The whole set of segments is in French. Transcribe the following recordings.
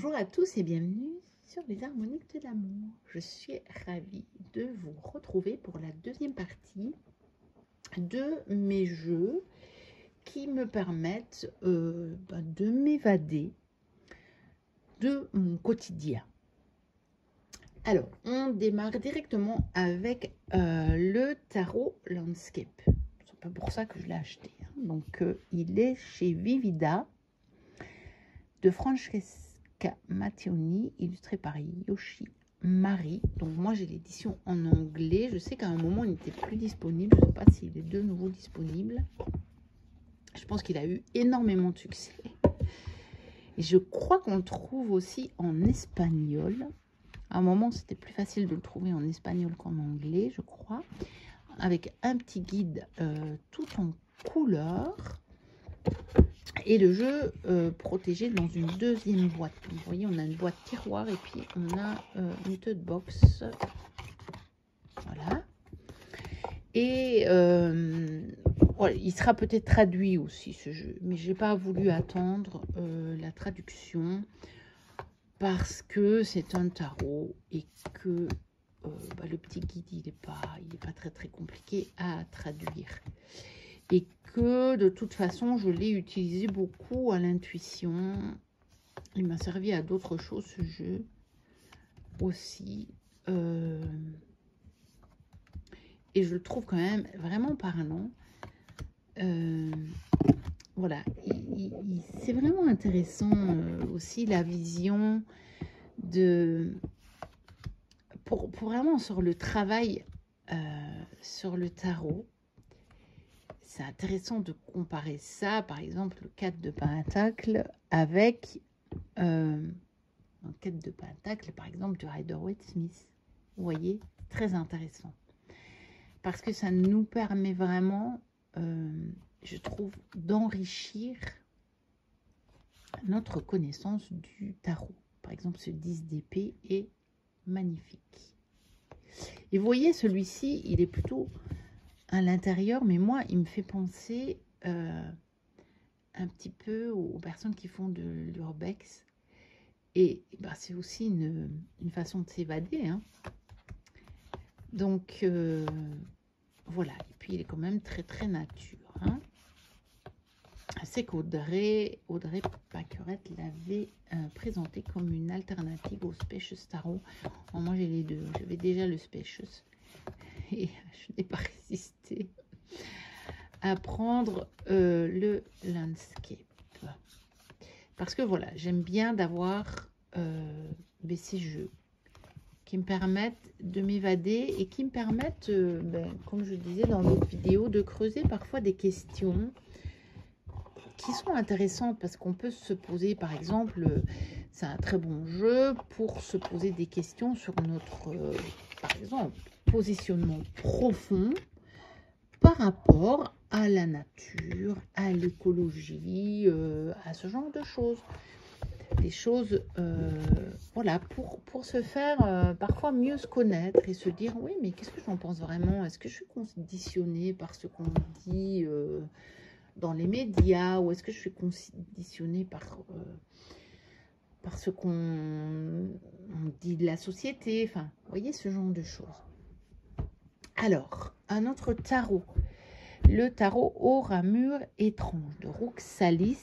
Bonjour à tous et bienvenue sur les harmoniques de l'amour. Je suis ravie de vous retrouver pour la deuxième partie de mes jeux qui me permettent de m'évader de mon quotidien. Alors, on démarre directement avec le tarot Landscape. C'est pas pour ça que je l'ai acheté. Donc, il est chez Vivida de Francesca Mattioni, illustré par Yoshi Marie. Donc moi j'ai l'édition en anglais. Je sais qu'à un moment il n'était plus disponible. Je ne sais pas s'il est de nouveau disponible. Je pense qu'il a eu énormément de succès. Et je crois qu'on le trouve aussi en espagnol. À un moment c'était plus facile de le trouver en espagnol qu'en anglais, je crois. Avec un petit guide tout en couleur. Et le jeu protégé dans une deuxième boîte. Donc, vous voyez, on a une boîte tiroir et puis on a une tote box. Voilà. Et voilà, il sera peut-être traduit aussi ce jeu. Mais je n'ai pas voulu attendre la traduction parce que c'est un tarot et que le petit guide, il n'est pas très compliqué à traduire. Et que de toute façon, je l'ai utilisé beaucoup à l'intuition. Il m'a servi à d'autres choses, ce jeu aussi. Et je le trouve quand même vraiment parlant. Voilà, c'est vraiment intéressant aussi la vision de... Pour vraiment sur le travail sur le tarot. C'est intéressant de comparer ça, par exemple, le 4 de Pentacle avec un 4 de Pentacle, par exemple, du Rider-Waite-Smith. Vous voyez, très intéressant. Parce que ça nous permet vraiment, je trouve, d'enrichir notre connaissance du tarot. Par exemple, ce 10 d'épée est magnifique. Et vous voyez, celui-ci, il est plutôt... à l'intérieur, mais moi, il me fait penser un petit peu aux personnes qui font de l'urbex. Et c'est aussi une façon de s'évader. Hein. Donc, voilà. Et puis, il est quand même très nature. Hein. C'est qu'Audrey Paquerette l'avait présenté comme une alternative au Spacious Tarot. Alors, moi, j'ai les deux. J'avais déjà le Spacious. Et je n'ai pas résisté à prendre le Landscape. Parce que voilà, j'aime bien d'avoir ces jeux qui me permettent de m'évader et qui me permettent, comme je disais dans d'autres vidéos, de creuser parfois des questions qui sont intéressantes parce qu'on peut se poser, par exemple, c'est un très bon jeu pour se poser des questions sur notre, par exemple, positionnement profond par rapport à la nature, à l'écologie, à ce genre de choses. Des choses, voilà, pour se faire parfois mieux se connaître et se dire, oui, mais qu'est-ce que j'en pense vraiment? Est-ce que je suis conditionnée par ce qu'on dit dans les médias ou est-ce que je suis conditionnée par ce qu'on dit de la société? Enfin, vous voyez, ce genre de choses. Alors, un autre tarot. Le tarot aux ramures étranges de Roxalis.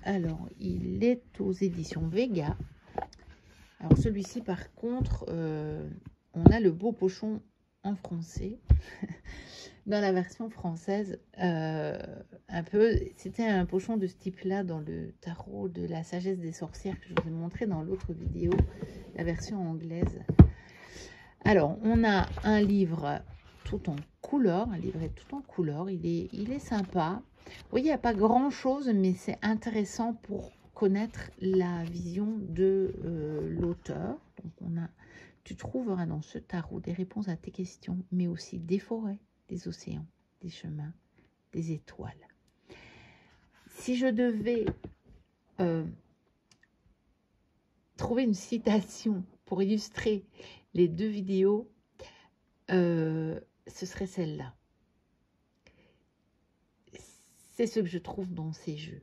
Alors, il est aux éditions Vega. Alors, celui-ci, par contre, on a le beau pochon en français. Dans la version française, un peu, c'était un pochon de ce type-là dans le tarot de la sagesse des sorcières que je vous ai montré dans l'autre vidéo, la version anglaise. Alors, on a un livre tout en couleur, un livret tout en couleur, il est sympa. Vous voyez, il n'y a pas grand-chose, mais c'est intéressant pour connaître la vision de l'auteur. Donc, tu trouveras dans ce tarot des réponses à tes questions, mais aussi des forêts, des océans, des chemins, des étoiles. Si je devais trouver une citation pour illustrer les deux vidéos, ce serait celle-là. C'est ce que je trouve dans ces jeux.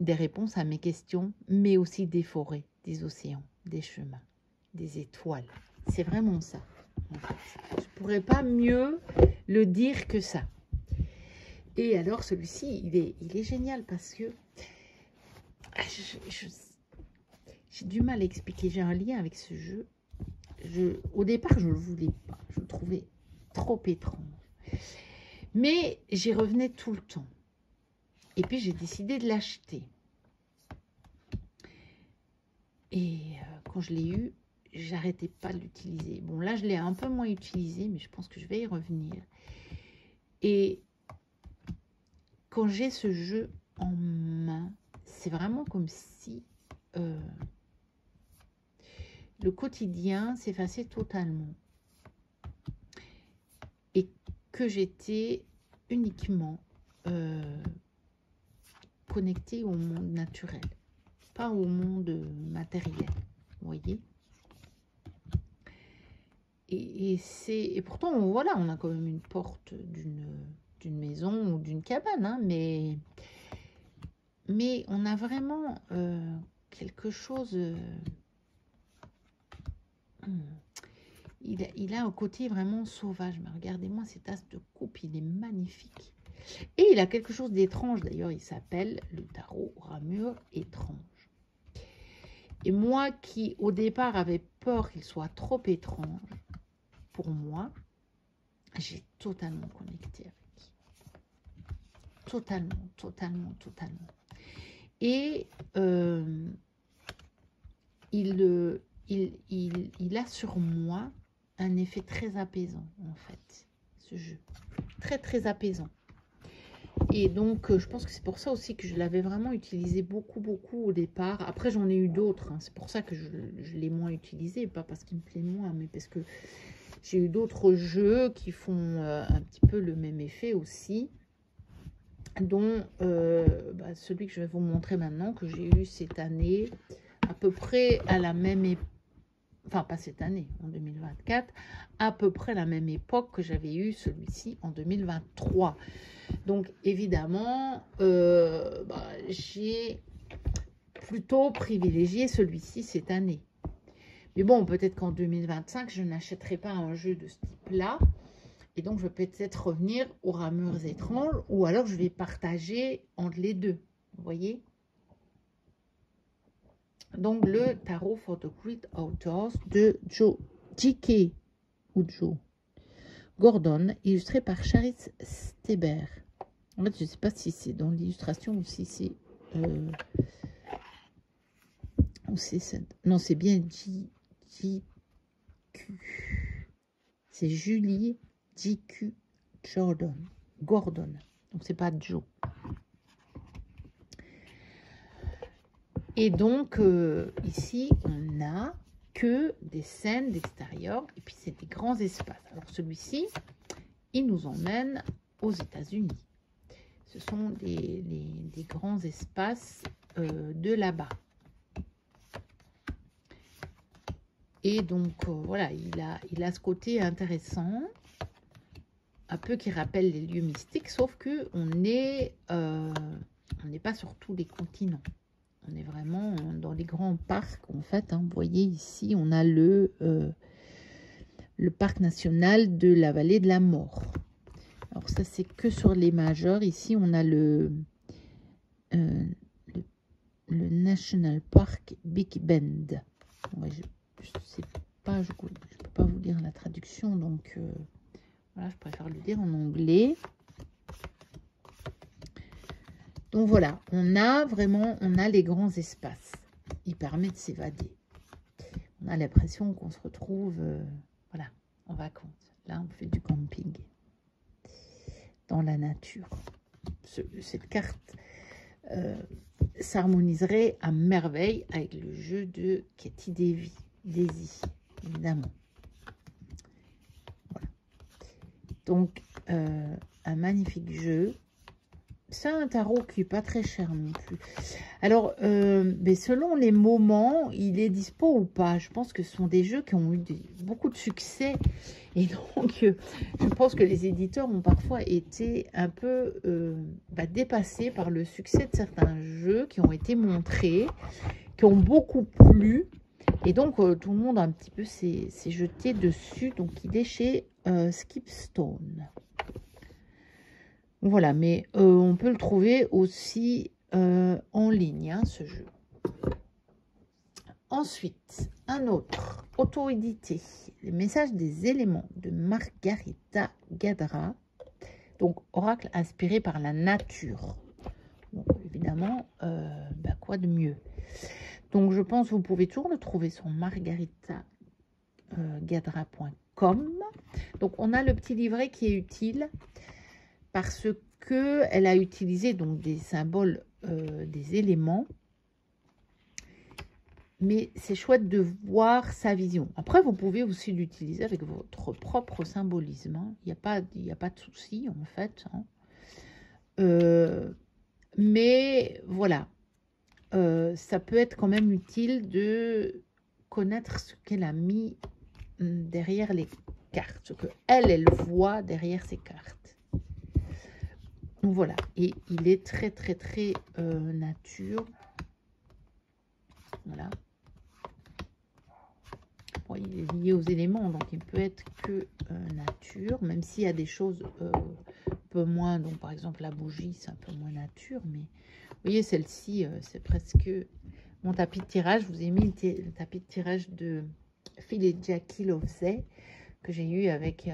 des réponses à mes questions, mais aussi des forêts, des océans, des chemins, des étoiles. C'est vraiment ça. En fait. Je ne pourrais pas mieux le dire que ça. Et alors, celui-ci, il est génial parce que j'ai du mal à expliquer. J'ai un lien avec ce jeu. Au départ, je ne le voulais pas. Je le trouvais trop étrange. Mais j'y revenais tout le temps. Et puis, j'ai décidé de l'acheter. Et quand je l'ai eu, j'arrêtais pas de l'utiliser. Bon, là, je l'ai un peu moins utilisé, mais je pense que je vais y revenir. Et quand j'ai ce jeu en main, c'est vraiment comme si le quotidien s'effaçait totalement. Et que j'étais uniquement connectée au monde naturel, pas au monde matériel, vous voyez. Et pourtant, voilà, on a quand même une porte d'une maison ou d'une cabane, hein, mais on a vraiment quelque chose... il a un côté vraiment sauvage. Mais regardez-moi cet as de coupe, il est magnifique. Et il a quelque chose d'étrange, d'ailleurs, il s'appelle le tarot ramure étrange. Et moi qui, au départ, avait peur qu'il soit trop étrange, pour moi, j'ai totalement connecté avec. Totalement, totalement, totalement. Et il a sur moi un effet très apaisant, en fait, ce jeu. Très, très apaisant. Et donc, je pense que c'est pour ça aussi que je l'avais vraiment utilisé beaucoup, beaucoup au départ. Après, j'en ai eu d'autres. Hein. C'est pour ça que je l'ai moins utilisé. Pas parce qu'il me plaît moins, mais parce que j'ai eu d'autres jeux qui font un petit peu le même effet aussi. Dont celui que je vais vous montrer maintenant, que j'ai eu cette année, à peu près à la même époque. Enfin, pas cette année, en 2024, à peu près la même époque que j'avais eu celui-ci en 2023. Donc, évidemment, j'ai plutôt privilégié celui-ci cette année. Mais bon, peut-être qu'en 2025, je n'achèterai pas un jeu de ce type-là. Et donc, je vais peut-être revenir aux ramures étranges, ou alors je vais partager entre les deux. Vous voyez ? Donc, le Tarot for the Great Outdoors de J.K. Gordon, illustré par Charis Steber. En fait, je ne sais pas si c'est dans l'illustration ou si c'est... non, c'est bien J.Q. C'est Julie J.Q. Gordon. Donc, c'est pas Joe. Et donc, ici, on n'a que des scènes d'extérieur. Et puis, c'est des grands espaces. Alors, celui-ci, il nous emmène aux États-Unis. Ce sont des grands espaces de là-bas. Et donc, voilà, il a ce côté intéressant, un peu qui rappelle les lieux mystiques, sauf qu'on n'est pas sur tous les continents. On est vraiment dans les grands parcs, en fait. Hein. Vous voyez, ici, on a le parc national de la vallée de la mort. Alors, ça, c'est que sur les majeurs. Ici, on a le National Park Big Bend. Ouais, je sais pas, je peux pas vous lire la traduction, donc voilà, je préfère le dire en anglais. Donc voilà, on a les grands espaces. Il permet de s'évader. On a l'impression qu'on se retrouve, voilà, en vacances. Là, on fait du camping dans la nature. Cette carte s'harmoniserait à merveille avec le jeu de Katie Daisy, évidemment. Voilà. Donc, un magnifique jeu. c'est un tarot qui n'est pas très cher non plus. Alors, mais selon les moments, il est dispo ou pas. Je pense que ce sont des jeux qui ont eu beaucoup de succès. Et donc, je pense que les éditeurs ont parfois été un peu dépassés par le succès de certains jeux qui ont été montrés, qui ont beaucoup plu. Et donc, tout le monde un petit peu s'est jeté dessus. Donc, il est chez Skipstone. Voilà, mais on peut le trouver aussi en ligne, hein, ce jeu. Ensuite, un autre, auto-édité, les messages des éléments de Margarita Gadra. Donc, oracle inspiré par la nature. Bon, évidemment, quoi de mieux? Donc, je pense que vous pouvez toujours le trouver sur margaritagadra.com. Donc, on a le petit livret qui est utile parce que elle a utilisé donc des symboles, des éléments. Mais c'est chouette de voir sa vision. Après, vous pouvez aussi l'utiliser avec votre propre symbolisme. Hein. Il n'y a pas de souci, en fait. Hein. Mais voilà, ça peut être quand même utile de connaître ce qu'elle a mis derrière les cartes. Ce qu'elle voit derrière ses cartes. Donc voilà, et il est très, très, très nature. Voilà. Bon, il est lié aux éléments, donc il peut être que nature, même s'il y a des choses un peu moins, donc par exemple la bougie, c'est un peu moins nature, mais vous voyez, celle-ci, c'est presque mon tapis de tirage. Je vous ai mis le tapis de tirage de Phil et Jackie Lovesey, que j'ai eu avec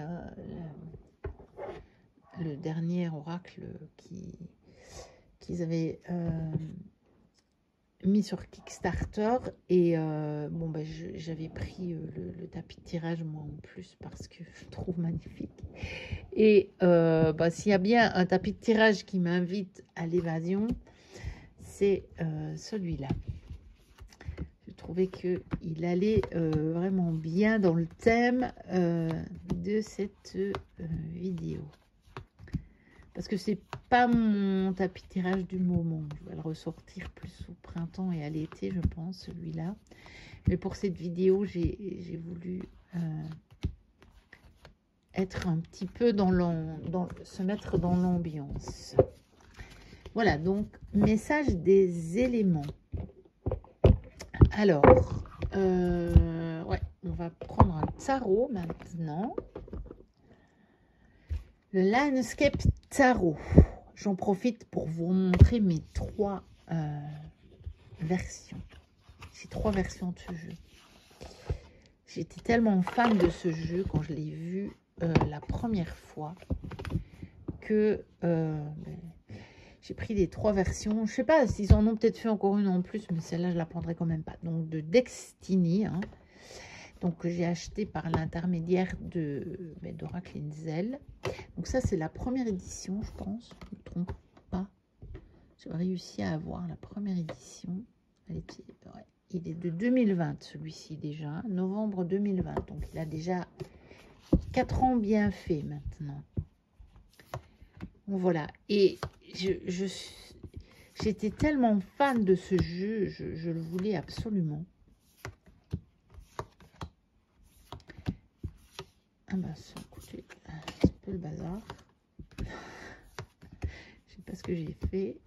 le dernier oracle qu'ils avaient mis sur Kickstarter. Et j'avais pris le tapis de tirage moi en plus parce que je le trouve magnifique. Et s'il y a bien un tapis de tirage qui m'invite à l'évasion, c'est celui-là. Je trouvais qu'il allait vraiment bien dans le thème de cette vidéo. Parce que c'est pas mon tapis de tirage du moment. Je vais le ressortir plus au printemps et à l'été, je pense, celui-là. Mais pour cette vidéo, j'ai voulu être un petit peu se mettre dans l'ambiance. Voilà, donc, message des éléments. Alors, ouais, on va prendre un tarot maintenant. Le Landscape Tarot. J'en profite pour vous montrer mes 3 versions. J'ai 3 versions de ce jeu. J'étais tellement fan de ce jeu quand je l'ai vu la première fois que j'ai pris les 3 versions. Je ne sais pas s'ils en ont peut-être fait encore une en plus, mais celle-là, je la prendrai quand même pas. Donc, de Destiny, hein. Donc, que j'ai acheté par l'intermédiaire d'Oracle Inzel. Donc, ça, c'est la première édition, je pense. Je ne me trompe pas. J'ai réussi à avoir la première édition. Il est de 2020, celui-ci déjà. Novembre 2020. Donc, il a déjà 4 ans bien fait maintenant. Bon, voilà. Et j'étais tellement fan de ce jeu. Je le voulais absolument. Ah bah ça, écoutez, c'est un peu le bazar. Je sais pas ce que j'ai fait.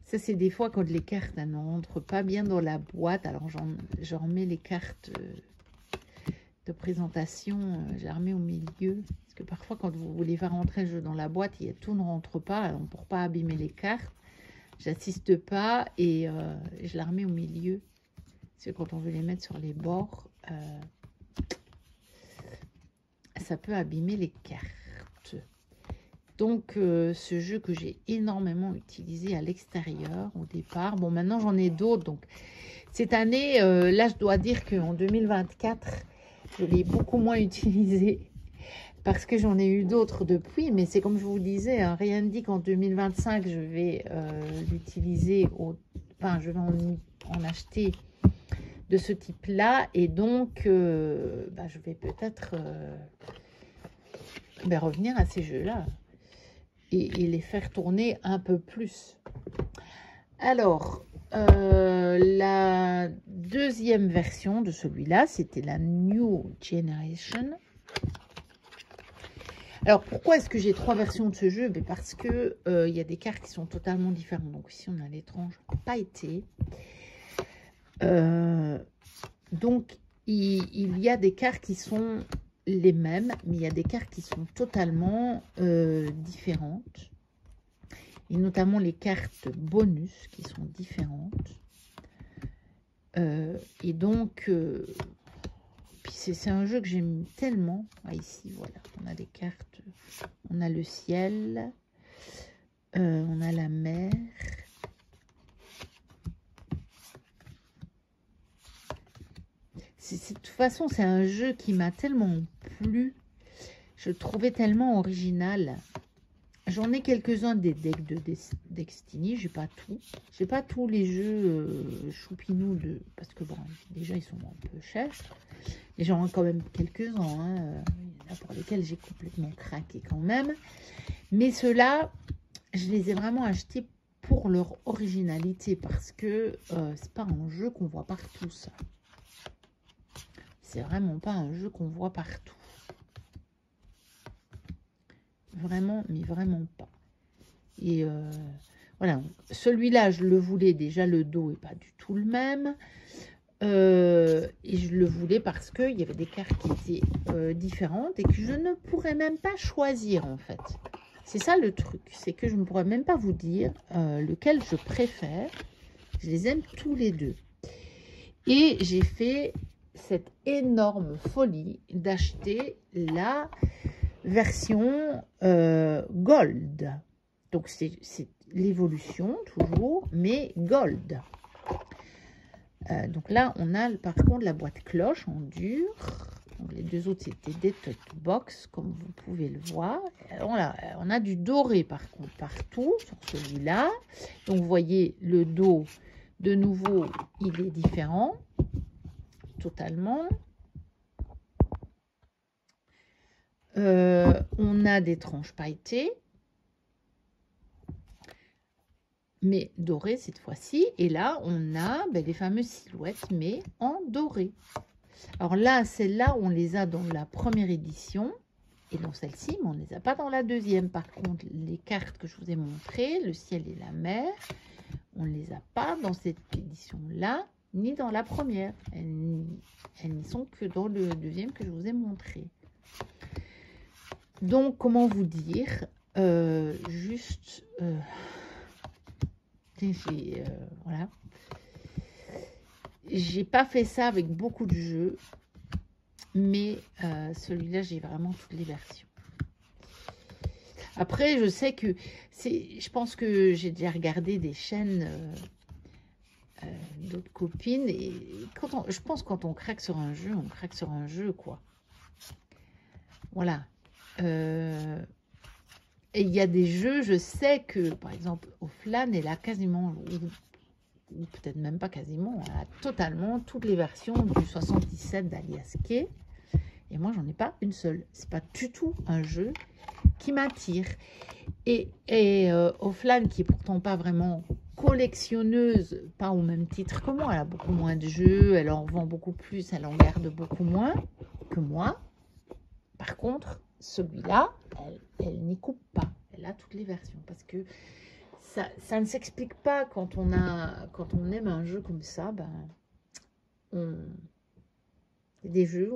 Ça, c'est des fois quand les cartes ne rentrent pas bien dans la boîte. Alors, j'en remets les cartes de présentation, je les remets au milieu. Parce que parfois, quand vous voulez faire rentrer le jeu dans la boîte, tout ne rentre pas. Alors, pour pas abîmer les cartes, j'assiste pas et je la remets au milieu. Parce que quand on veut les mettre sur les bords... ça peut abîmer les cartes. Donc, ce jeu que j'ai énormément utilisé à l'extérieur au départ. Bon, maintenant, j'en ai d'autres. Donc, cette année, là, je dois dire qu'en 2024, je l'ai beaucoup moins utilisé parce que j'en ai eu d'autres depuis. Mais c'est comme je vous disais, hein, rien ne dit qu'en 2025, je vais l'utiliser. Enfin, je vais en acheter de ce type-là. Et donc, je vais peut-être... revenir à ces jeux-là. et les faire tourner un peu plus. Alors, la deuxième version de celui-là, c'était la New Generation. Alors, pourquoi est-ce que j'ai 3 versions de ce jeu? Ben parce que il y a des cartes qui sont totalement différentes. Donc, ici, on a l'étrange pas été. Donc, il y a des cartes qui sont les mêmes, mais il y a des cartes qui sont totalement différentes. Et notamment les cartes bonus qui sont différentes. Et donc, c'est un jeu que j'aime tellement. Ah, ici, voilà, on a des cartes. On a le ciel. On a la mer. De toute façon, c'est un jeu qui m'a tellement plu. Je le trouvais tellement original. J'en ai quelques-uns des decks de Destiny, j'ai pas tout. J'ai pas tous les jeux choupinous parce que bon, déjà ils sont un peu chers. Et j'en ai quand même quelques-uns, hein, pour lesquels j'ai complètement craqué quand même. Mais ceux-là, je les ai vraiment achetés pour leur originalité parce que c'est pas un jeu qu'on voit partout, ça. C'est vraiment pas un jeu qu'on voit partout. Vraiment, mais vraiment pas. Et voilà, celui-là, je le voulais déjà, le dos n'est pas du tout le même. Et je le voulais parce qu'il y avait des cartes qui étaient différentes et que je ne pourrais même pas choisir, en fait. C'est ça le truc, c'est que je ne pourrais même pas vous dire lequel je préfère. Je les aime tous les deux. Et j'ai fait cette énorme folie d'acheter la version Gold. Donc, c'est l'évolution, toujours, mais Gold. Donc là, on a par contre la boîte cloche en dur. Donc, les deux autres, c'était des tote box, comme vous pouvez le voir. Voilà, on a du doré, par contre, partout, sur celui-là. Donc, vous voyez, le dos, de nouveau, il est différent, totalement. On a des tranches pailletées, mais dorées cette fois-ci. Et là, on a les fameuses silhouettes, mais en doré. Alors là, celles-là, on les a dans la première édition et dans celle-ci, mais on ne les a pas dans la deuxième. Par contre, les cartes que je vous ai montrées, le ciel et la mer, on ne les a pas dans cette édition-là, ni dans la première. Elles n'y sont que dans le deuxième que je vous ai montré. Donc, comment vous dire, juste, voilà, j'ai pas fait ça avec beaucoup de jeux, mais celui-là, j'ai vraiment toutes les versions. Après, je sais que je pense que j'ai déjà regardé des chaînes d'autres copines, et je pense que quand on craque sur un jeu, on craque sur un jeu, quoi. Voilà. Et il y a des jeux, je sais que, par exemple, Offline, elle a quasiment, ou peut-être même pas quasiment, elle a totalement toutes les versions du 77 d'Alias Kay. Et moi, j'en ai pas une seule. C'est pas du tout un jeu qui m'attire. Et Offline, qui est pourtant pas vraiment collectionneuse, pas au même titre que moi, elle a beaucoup moins de jeux, elle en vend beaucoup plus, elle en garde beaucoup moins que moi. Par contre, celui-là, elle n'y coupe pas. Elle a toutes les versions. Parce que ça ne s'explique pas quand on aime un jeu comme ça. Des jeux,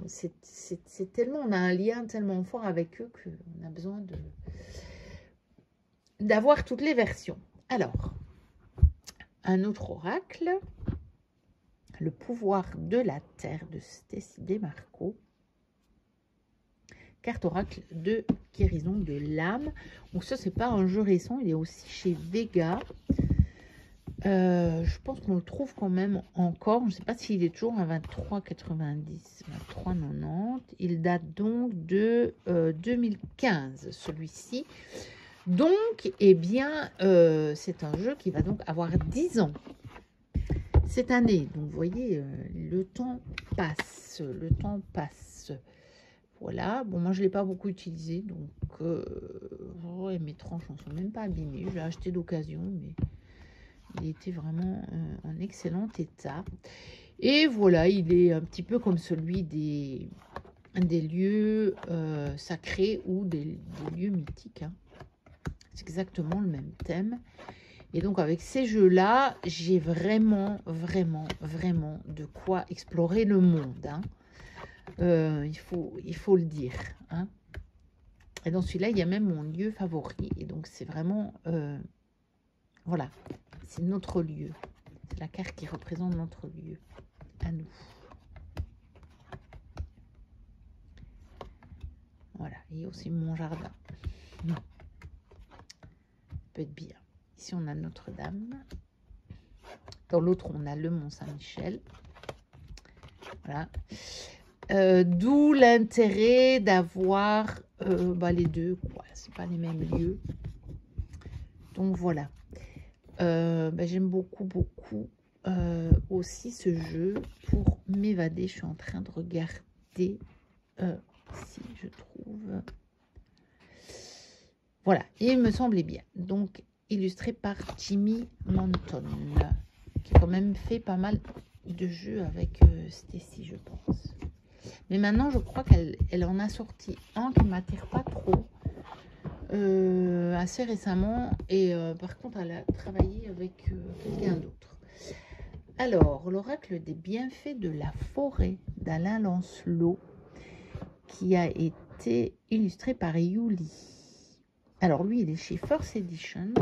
c'est tellement, on a un lien tellement fort avec eux qu'on a besoin d'avoir toutes les versions. Alors, un autre oracle, le pouvoir de la terre de Stécie Demarco. Carte oracle de guérison de l'âme. Donc ça, c'est pas un jeu récent, il est aussi chez Vega. Je pense qu'on le trouve quand même encore. Je ne sais pas s'il est toujours à 23,90, 23,90. Il date donc de 2015, celui-ci. Donc, eh bien, c'est un jeu qui va donc avoir 10 ans cette année. Donc, vous voyez, le temps passe. Le temps passe. Voilà, bon moi je ne l'ai pas beaucoup utilisé, donc ouais, mes tranches ne sont même pas abîmées. Je l'ai acheté d'occasion, mais il était vraiment en excellent état. Et voilà, il est un petit peu comme celui des lieux sacrés ou des lieux mythiques. Hein. C'est exactement le même thème. Et donc avec ces jeux-là, j'ai vraiment, vraiment, vraiment de quoi explorer le monde. Hein. Il faut le dire. Hein. Et dans celui-là, il y a même mon lieu favori. Et donc c'est vraiment... voilà, c'est notre lieu. C'est la carte qui représente notre lieu à nous. Voilà, et aussi mon jardin. Ça peut être bien. Ici, on a Notre-Dame. Dans l'autre, on a le Mont-Saint-Michel. Voilà. D'où l'intérêt d'avoir les deux. Quoi. C'est pas les mêmes lieux. Donc, voilà. J'aime beaucoup, beaucoup aussi ce jeu pour m'évader. Je suis en train de regarder si je trouve... Voilà, et il me semblait bien. Donc, illustré par Jimmy Manton, qui a quand même fait pas mal de jeux avec Stacy, je pense. Mais maintenant, je crois qu'elle en a sorti un qui ne m'attire pas trop, assez récemment. Et par contre, elle a travaillé avec quelqu'un d'autre. Alors, l'oracle des bienfaits de la forêt d'Alain Lancelot, qui a été illustré par Yuli. Alors, lui, il est chez First Edition.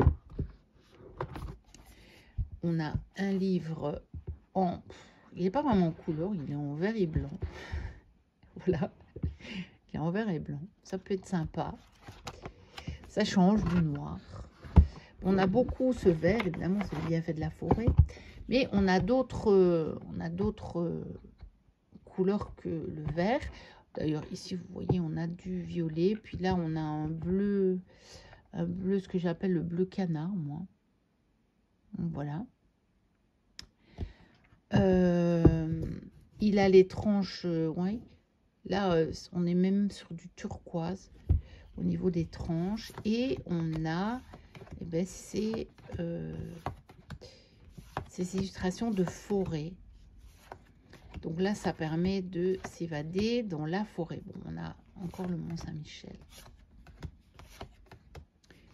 On a un livre en... Il n'est pas vraiment en couleur, il est en vert et blanc. Voilà. Il est en vert et blanc. Ça peut être sympa. Ça change du noir. On a beaucoup ce vert, évidemment, c'est le bienfait de la forêt. Mais on a d'autres couleurs que le vert. D'ailleurs, ici, vous voyez, on a du violet. Puis là, on a un bleu, ce que j'appelle le bleu canard, moi. Voilà. Il a les tranches, ouais. Là, on est même sur du turquoise au niveau des tranches. Et on a, ces illustrations de forêt. Donc là, ça permet de s'évader dans la forêt. Bon, on a encore le Mont-Saint-Michel.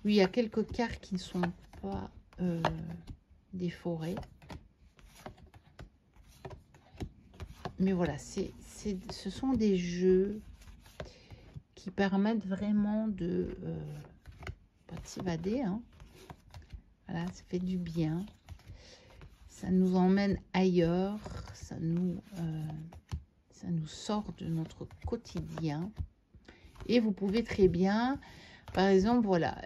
Oui, il y a quelques cartes qui ne sont pas des forêts. Mais voilà, ce sont des jeux qui permettent vraiment de s'évader. Hein. Voilà, ça fait du bien. Ça nous emmène ailleurs. Ça nous sort de notre quotidien. Et vous pouvez très bien, par exemple, voilà,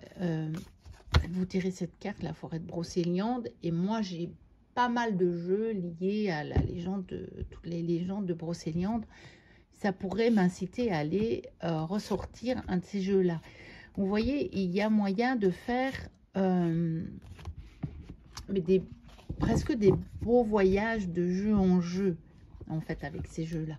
vous tirez cette carte, la forêt de Brocéliande. Et moi, j'ai pas mal de jeux liés à la légende, toutes les légendes de Brocéliande. Ça pourrait m'inciter à aller ressortir un de ces jeux-là. Vous voyez, il y a moyen de faire presque des beaux voyages de jeu en jeu, en fait, avec ces jeux-là.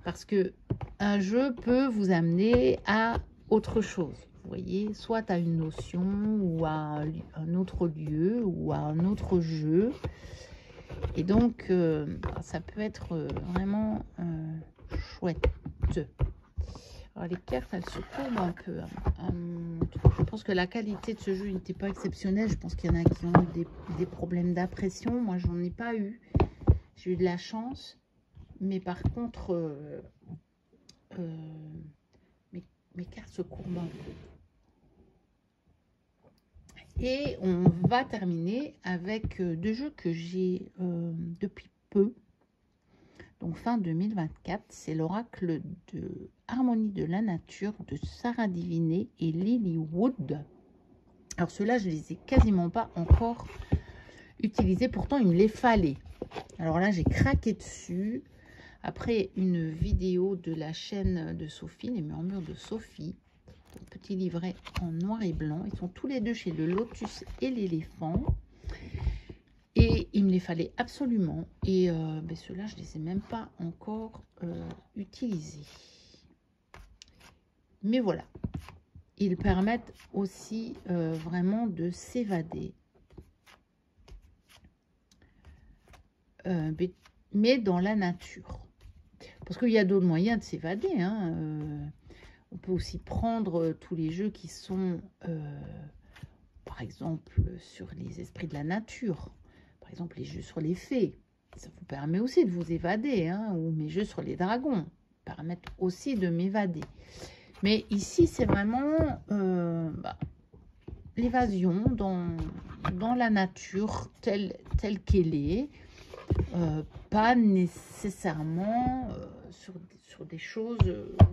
Parce que un jeu peut vous amener à autre chose. Vous voyez, soit à une notion, ou à un autre lieu, ou à un autre jeu. Et donc, ça peut être vraiment chouette. Alors, les cartes, elles se courbent un peu. Je pense que la qualité de ce jeu n'était pas exceptionnelle. Je pense qu'il y en a qui ont eu des problèmes d'impression. Moi, j'en ai pas eu. J'ai eu de la chance. Mais par contre, mes cartes se courbent un peu. Et on va terminer avec deux jeux que j'ai depuis peu. Donc fin 2024, c'est l'oracle de Harmonie de la Nature de Sarah Diviné et Lily Wood. Alors ceux-là, je ne les ai quasiment pas encore utilisés. Pourtant, il me les fallait. Alors là, j'ai craqué dessus. Après une vidéo de la chaîne de Sophie, les murmures de Sophie. Donc, petit livret en noir et blanc. Ils sont tous les deux chez le Lotus et l'éléphant. Et il me les fallait absolument. Et ceux-là, je ne les ai même pas encore utilisés. Mais voilà, ils permettent aussi vraiment de s'évader. Mais dans la nature. Parce qu'il y a d'autres moyens de s'évader. Hein. On peut aussi prendre tous les jeux qui sont, par exemple, sur les esprits de la nature. Par exemple, les jeux sur les fées. Ça vous permet aussi de vous évader. Hein. Ou mes jeux sur les dragons permettent aussi de m'évader. Mais ici, c'est vraiment l'évasion dans la nature telle qu'elle est. Pas nécessairement sur des choses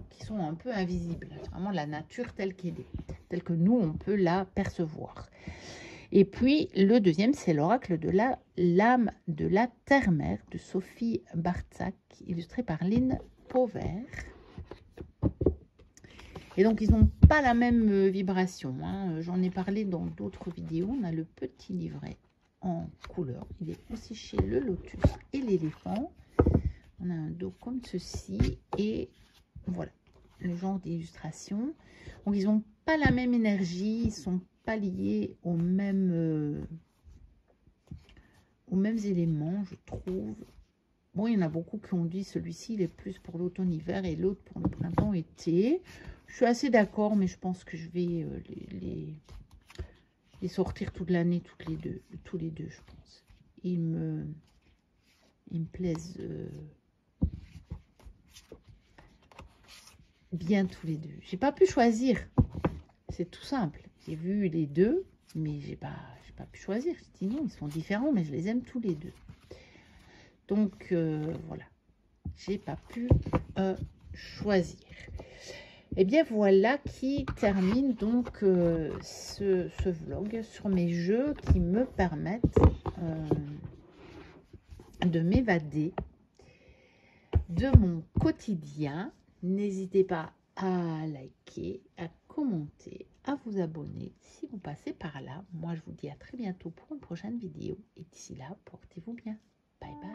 qui sont un peu invisibles. C'est vraiment la nature telle qu'elle est, telle que nous, on peut la percevoir. Et puis, le deuxième, c'est l'oracle de l'âme de la terre-mère de Sophie Bartzac, illustré par Lynn Pauvert. Et donc, ils n'ont pas la même vibration. Hein. J'en ai parlé dans d'autres vidéos. On a le petit livret en couleur. Il est aussi chez le lotus et l'éléphant. On a un dos comme ceci. Et voilà, le genre d'illustration. Donc, ils n'ont pas la même énergie. Ils ne sont pas liés aux mêmes éléments, je trouve. Bon, il y en a beaucoup qui ont dit celui-ci, il est plus pour l'automne-hiver et l'autre pour le printemps-été. Je suis assez d'accord, mais je pense que je vais les sortir toute l'année, tous les deux, je pense. Ils me plaisent bien tous les deux. J'ai pas pu choisir. C'est tout simple. J'ai vu les deux, mais j'ai pas pu choisir. Je dis non, ils sont différents, mais je les aime tous les deux. Donc, voilà. J'ai pas pu choisir. Et bien voilà qui termine donc ce vlog sur mes jeux qui me permettent de m'évader de mon quotidien. N'hésitez pas à liker, à commenter, à vous abonner si vous passez par là. Moi, je vous dis à très bientôt pour une prochaine vidéo. Et d'ici là, portez-vous bien. Bye bye.